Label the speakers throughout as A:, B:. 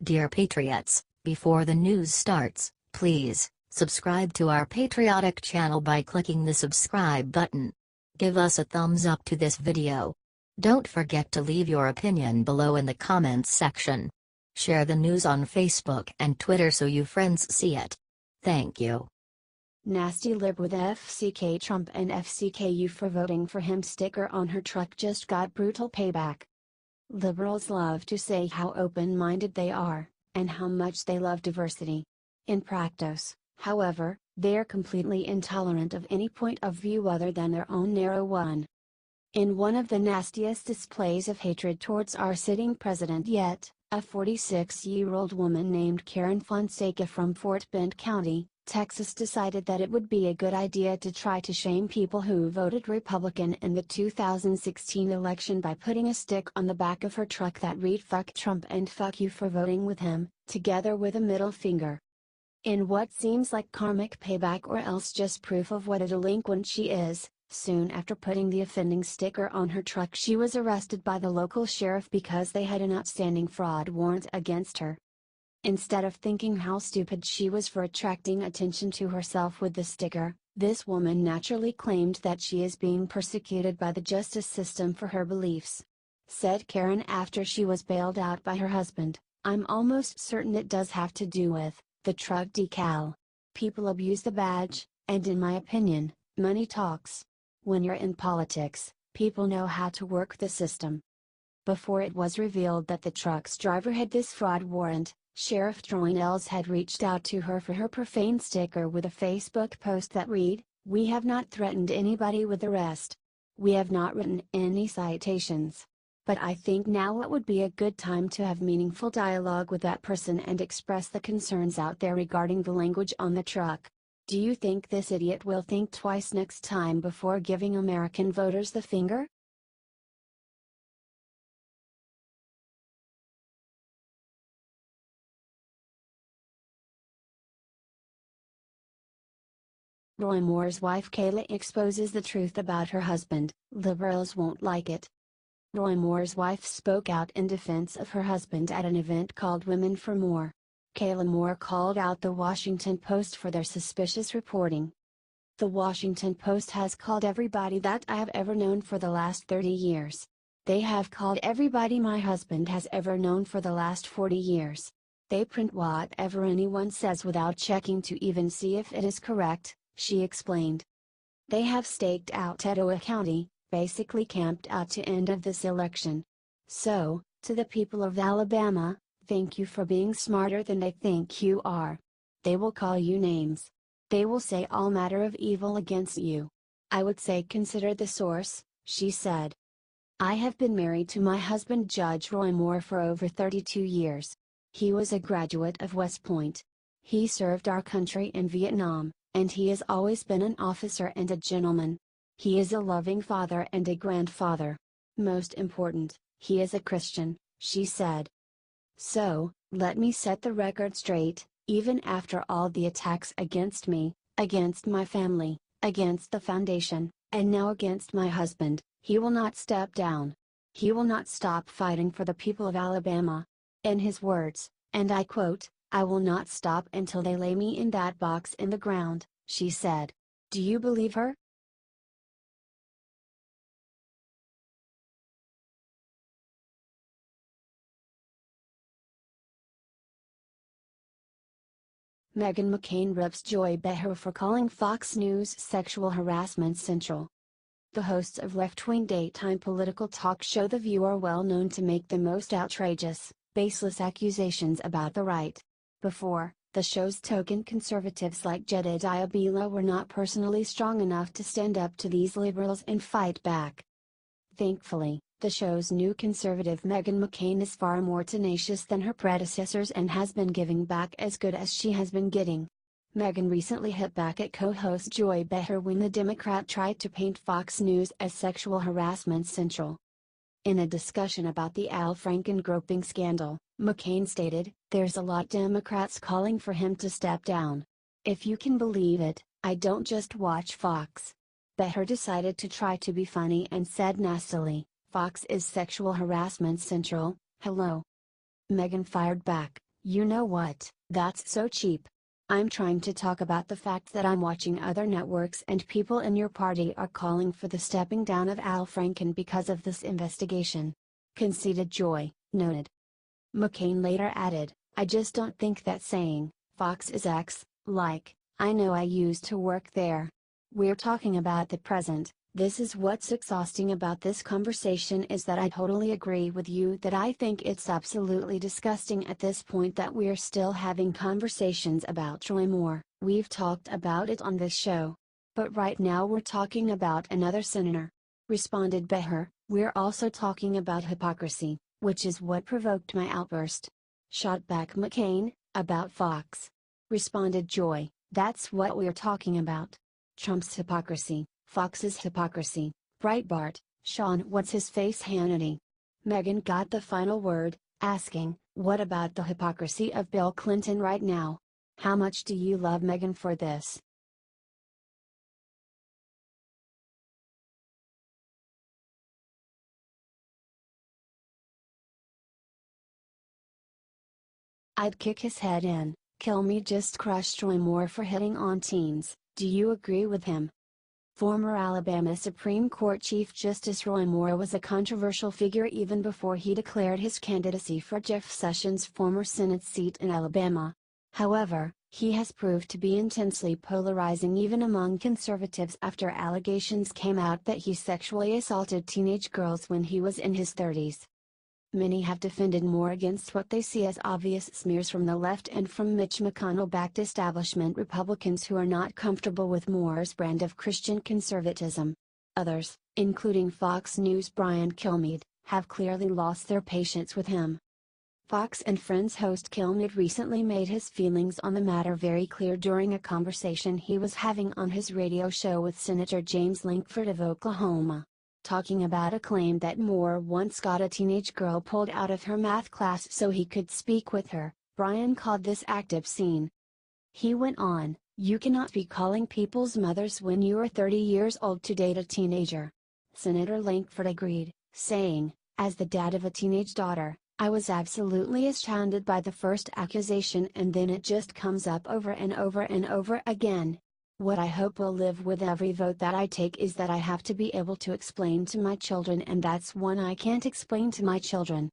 A: Dear Patriots, before the news starts, please subscribe to our patriotic channel by clicking the subscribe button. Give us a thumbs up to this video. Don't forget to leave your opinion below in the comments section. Share the news on Facebook and Twitter so you friends see it. Thank you.
B: Nasty lib with FCK Trump and FCKU for voting for him sticker on her truck just got brutal payback. Liberals love to say how open-minded they are, and how much they love diversity. In practice, however, they are completely intolerant of any point of view other than their own narrow one. In one of the nastiest displays of hatred towards our sitting president yet, a 46-year-old woman named Karen Fonseca from Fort Bend County, Texas decided that it would be a good idea to try to shame people who voted Republican in the 2016 election by putting a stick on the back of her truck that read "Fuck Trump and fuck you for voting with him," together with a middle finger. In what seems like karmic payback or else just proof of what a delinquent she is, soon after putting the offending sticker on her truck she was arrested by the local sheriff because they had an outstanding fraud warrant against her. Instead of thinking how stupid she was for attracting attention to herself with the sticker, this woman naturally claimed that she is being persecuted by the justice system for her beliefs. Said Karen after she was bailed out by her husband, "I'm almost certain it does have to do with the truck decal. People abuse the badge, and in my opinion, money talks. When you're in politics, people know how to work the system." Before it was revealed that the truck's driver had this fraud warrant, Sheriff Troinels had reached out to her for her profane sticker with a Facebook post that read, "We have not threatened anybody with arrest. We have not written any citations. But I think now it would be a good time to have meaningful dialogue with that person and express the concerns out there regarding the language on the truck. Do you think this idiot will think twice next time before giving American voters the finger?" Roy Moore's wife Kayla exposes the truth about her husband. Liberals won't like it. Roy Moore's wife spoke out in defense of her husband at an event called Women for More. Kayla Moore called out the Washington Post for their suspicious reporting. "The Washington Post has called everybody that I have ever known for the last 30 years. They have called everybody my husband has ever known for the last 40 years. They print whatever anyone says without checking to even see if it is correct," she explained. "They have staked out Etowah County, basically camped out to end of this election. So, to the people of Alabama, thank you for being smarter than they think you are. They will call you names. They will say all manner of evil against you. I would say consider the source," she said. "I have been married to my husband Judge Roy Moore for over 32 years. He was a graduate of West Point. He served our country in Vietnam, and he has always been an officer and a gentleman. He is a loving father and a grandfather. Most important, he is a Christian," she said. "So, let me set the record straight, even after all the attacks against me, against my family, against the foundation, and now against my husband, he will not step down. He will not stop fighting for the people of Alabama. In his words, and I quote, 'I will not stop until they lay me in that box in the ground,'" she said. Do you believe her? Meghan McCain rips Joy Behar for calling Fox News sexual harassment central. The hosts of left-wing daytime political talk show The View are well known to make the most outrageous, baseless accusations about the right. Before, the show's token conservatives like Jedediah Bila were not personally strong enough to stand up to these liberals and fight back. Thankfully, the show's new conservative Meghan McCain is far more tenacious than her predecessors and has been giving back as good as she has been getting. Meghan recently hit back at co-host Joy Behar when the Democrat tried to paint Fox News as sexual harassment central. In a discussion about the Al Franken groping scandal, McCain stated, "There's a lot Democrats calling for him to step down. If you can believe it, I don't just watch Fox." Behar decided to try to be funny and said nastily, "Fox is sexual harassment central, hello." Meghan fired back, You know what, that's so cheap. I'm trying to talk about the fact that I'm watching other networks and people in your party are calling for the stepping down of Al Franken because of this investigation. Conceded Joy, noted. Mccain later added, I just don't think that saying, Fox is X, like, I know I used to work there. We're talking about the present. This is what's exhausting about this conversation is that I totally agree with you that I think it's absolutely disgusting at this point that we're still having conversations about Troy Moore. We've talked about it on this show. But right now we're talking about another senator. Responded Behar, we're also talking about hypocrisy, which is what provoked my outburst. Shot back Mccain, about Fox. Responded Joy, that's what we're talking about. Trump's hypocrisy. Fox's hypocrisy, Breitbart, Sean what's his face Hannity. Meghan got the final word, asking, what about the hypocrisy of Bill Clinton right now? How much do you love Meghan for this? I'd kick his head in. Kilmeade just crushed Roy Moore for hitting on teens, do you agree with him? Former Alabama Supreme Court Chief Justice Roy Moore was a controversial figure even before he declared his candidacy for Jeff Sessions' former Senate seat in Alabama. However, he has proved to be intensely polarizing even among conservatives after allegations came out that he sexually assaulted teenage girls when he was in his 30s. Many have defended Moore against what they see as obvious smears from the left and from Mitch McConnell-backed establishment Republicans who are not comfortable with Moore's brand of Christian conservatism. Others, including Fox News' Brian Kilmeade, have clearly lost their patience with him. Fox and Friends host Kilmeade recently made his feelings on the matter very clear during a conversation he was having on his radio show with Senator James Lankford of Oklahoma. Talking about a claim that Moore once got a teenage girl pulled out of her math class so he could speak with her, Brian called this act obscene. He went on, you cannot be calling people's mothers when you are 30 years old to date a teenager. Senator Lankford agreed, saying, as the dad of a teenage daughter, I was absolutely astounded by the first accusation and then it just comes up over and over and over again. What I hope will live with every vote that I take is that I have to be able to explain to my children and that's one I can't explain to my children.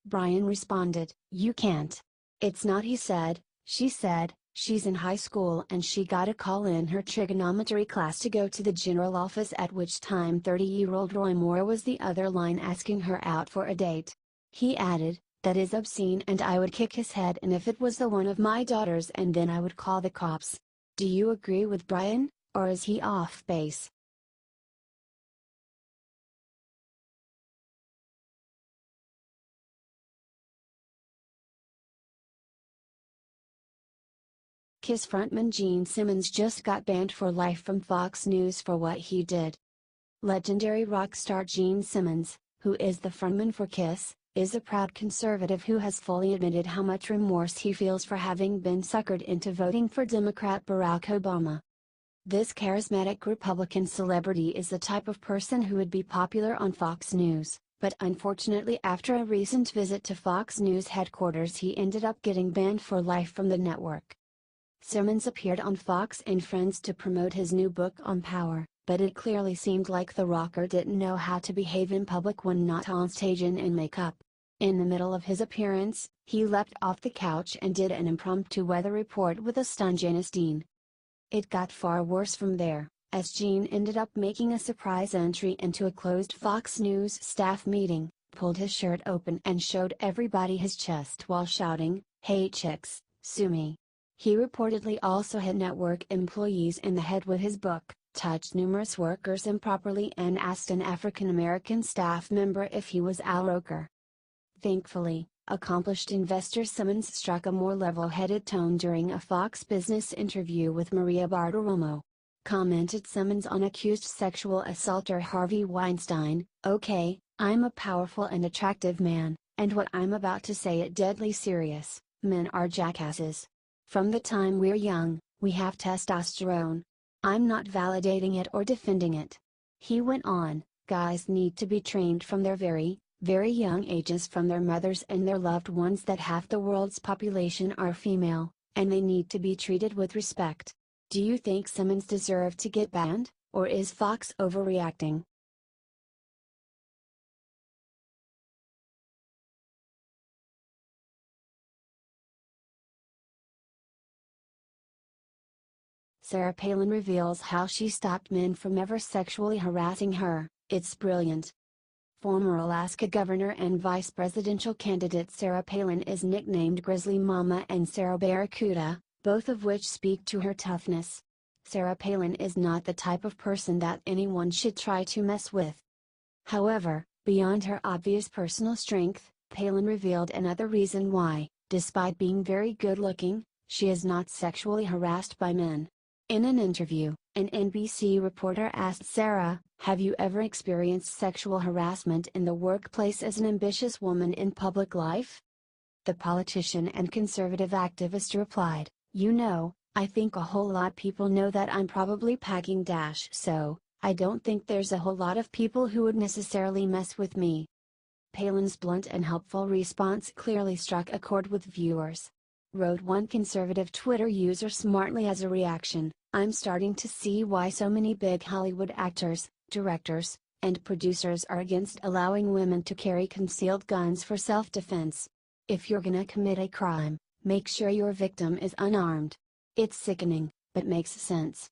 B: Brian responded, you can't. It's not he said, she said, she's in high school and she got a call in her trigonometry class to go to the general office at which time 30-year-old Roy Moore was the other line asking her out for a date. He added, that is obscene and I would kick his head in if it was the one of my daughters and then I would call the cops. Do you agree with Brian, or is he off base? Kiss frontman Gene Simmons just got banned for life from Fox News for what he did. Legendary rock star Gene Simmons, who is the frontman for Kiss, is a proud conservative who has fully admitted how much remorse he feels for having been suckered into voting for Democrat Barack Obama. This charismatic Republican celebrity is the type of person who would be popular on Fox News, but unfortunately after a recent visit to Fox News headquarters he ended up getting banned for life from the network. Simmons appeared on Fox and Friends to promote his new book on power, but it clearly seemed like the rocker didn't know how to behave in public when not on stage and in makeup. In the middle of his appearance, he leapt off the couch and did an impromptu weather report with a stunned Janice Dean. It got far worse from there, as Gene ended up making a surprise entry into a closed Fox News staff meeting, pulled his shirt open and showed everybody his chest while shouting, "Hey chicks, sue me." He reportedly also hit network employees in the head with his book, touched numerous workers improperly and asked an African American staff member if he was Al Roker. Thankfully, accomplished investor Simmons struck a more level-headed tone during a Fox Business interview with Maria Bartiromo. Commented Simmons on accused sexual assaulter Harvey Weinstein, okay, I'm a powerful and attractive man, and what I'm about to say is deadly serious, men are jackasses. From the time we're young, we have testosterone. I'm not validating it or defending it. He went on, guys need to be trained from their very, very young ages from their mothers and their loved ones that half the world's population are female, and they need to be treated with respect. Do you think Simmons deserved to get banned, or is Fox overreacting? Sarah Palin reveals how she stopped men from ever sexually harassing her. It's brilliant. Former Alaska governor and vice presidential candidate Sarah Palin is nicknamed Grizzly Mama and Sarah Barracuda, both of which speak to her toughness. Sarah Palin is not the type of person that anyone should try to mess with. However, beyond her obvious personal strength, Palin revealed another reason why, despite being very good-looking, she is not sexually harassed by men. In an interview, an NBC reporter asked Sarah, "Have you ever experienced sexual harassment in the workplace as an ambitious woman in public life?" The politician and conservative activist replied, I think a whole lot people know that I'm probably packing dash, so I don't think there's a whole lot of people who would necessarily mess with me." Palin's blunt and helpful response clearly struck a chord with viewers. Wrote one conservative Twitter user smartly as a reaction, "I'm starting to see why so many big Hollywood actors, directors, and producers are against allowing women to carry concealed guns for self-defense. If you're gonna commit a crime, make sure your victim is unarmed. It's sickening, but makes sense."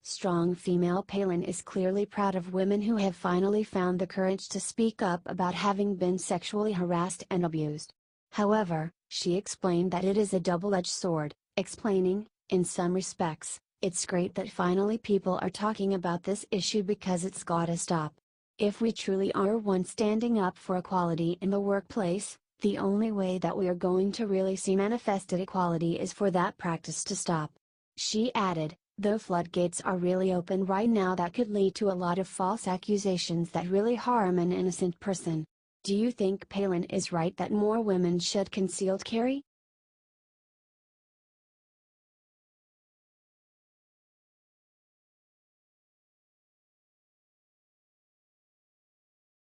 B: Strong female Palin is clearly proud of women who have finally found the courage to speak up about having been sexually harassed and abused. However, she explained that it is a double-edged sword, explaining, "In some respects, it's great that finally people are talking about this issue because it's gotta stop. If we truly are one standing up for equality in the workplace, the only way that we are going to really see manifested equality is for that practice to stop." She added, "The floodgates are really open right now that could lead to a lot of false accusations that really harm an innocent person." Do you think Palin is right that more women should concealed carry?